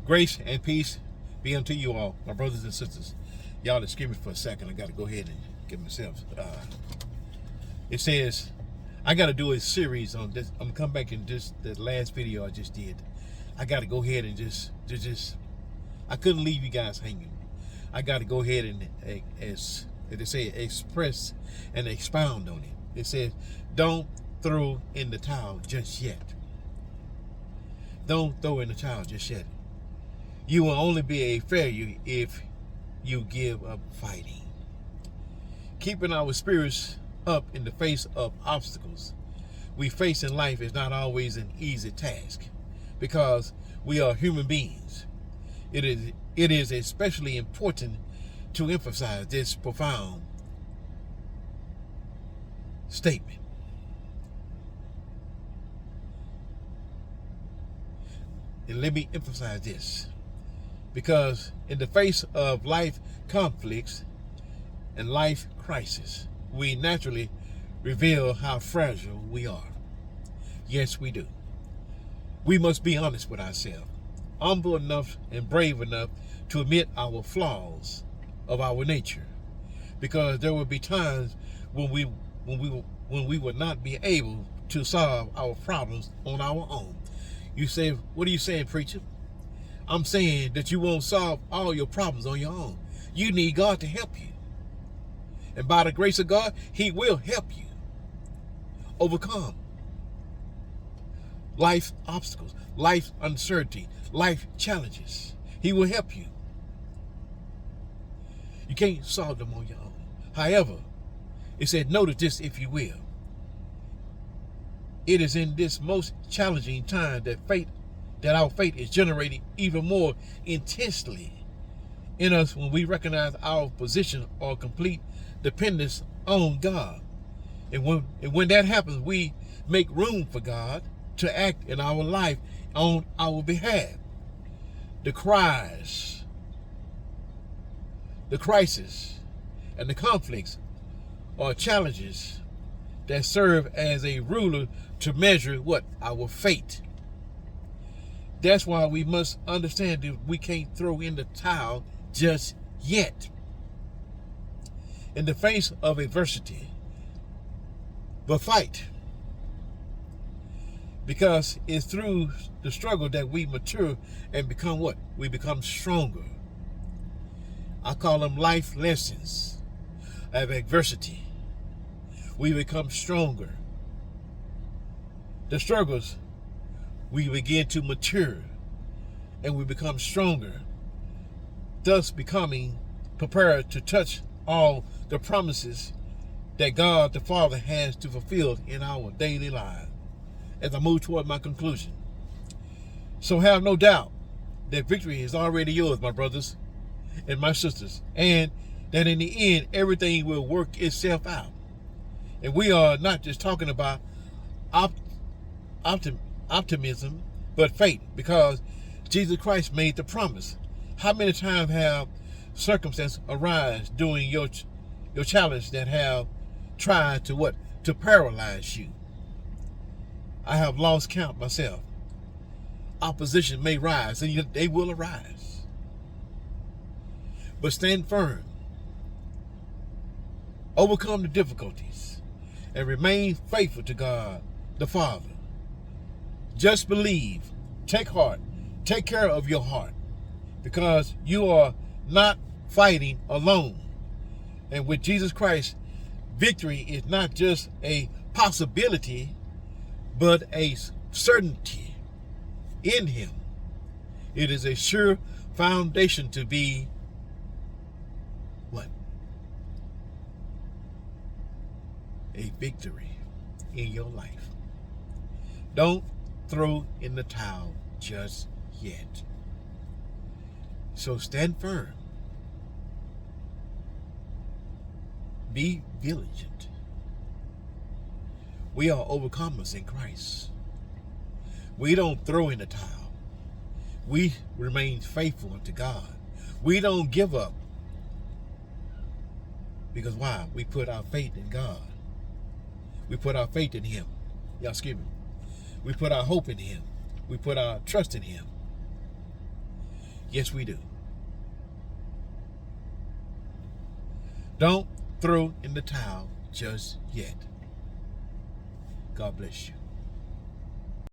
Grace and peace be unto you all, my brothers and sisters. Y'all excuse me for a second. I got to go ahead and get myself. It says, I got to do a series on this. I'm going to come back in just the last video I just did. I got to go ahead and just, I couldn't leave you guys hanging. I got to go ahead and, as they say, express and expound on it. It says, don't throw in the towel just yet. Don't throw in the towel just yet. You will only be a failure if you give up fighting. Keeping our spirits up in the face of obstacles we face in life is not always an easy task because we are human beings. It is especially important to emphasize this profound statement. And let me emphasize this, because in the face of life conflicts and life crisis, we naturally reveal how fragile we are. Yes, we do. We must be honest with ourselves, humble enough and brave enough to admit our flaws of our nature, because there will be times when we would not be able to solve our problems on our own. You say, what are you saying, preacher? I'm saying that you won't solve all your problems on your own. You need God to help you. And by the grace of God, He will help you overcome life obstacles, life uncertainty, life challenges. He will help you. You can't solve them on your own. However, it said, notice this if you will. It is in this most challenging time that our faith is generated even more intensely in us when we recognize our position or complete dependence on God. And when that happens, we make room for God to act in our life on our behalf. The cries, the crisis, and the conflicts are challenges that serve as a ruler to measure what? Our fate. That's why we must understand that we can't throw in the towel just yet. In the face of adversity, but fight. Because it's through the struggle that we mature and become what? We become stronger. I call them life lessons of adversity. We become stronger. The struggles, we begin to mature and we become stronger, thus becoming prepared to touch all the promises that God the Father has to fulfill in our daily lives. As I move toward my conclusion, so have no doubt that victory is already yours, my brothers and my sisters, and that in the end everything will work itself out. And we are not just talking about optimism, but faith, because Jesus Christ made the promise. How many times have circumstances arise during your challenge that have tried to what? To paralyze you? I have lost count myself. Opposition may rise, and they will arise. But stand firm. Overcome the difficulties and remain faithful to God the Father. Just believe. Take heart. Take care of your heart, because you are not fighting alone. And with Jesus Christ, victory is not just a possibility, but a certainty in Him. It is a sure foundation to be what? A victory in your life. Don't throw in the towel just yet. So stand firm. Be vigilant. We are overcomers in Christ. We don't throw in the towel. We remain faithful unto God. We don't give up. Because why? We put our faith in God. We put our faith in Him. Y'all excuse me. We put our hope in Him. We put our trust in Him. Yes, we do. Don't throw in the towel just yet. God bless you.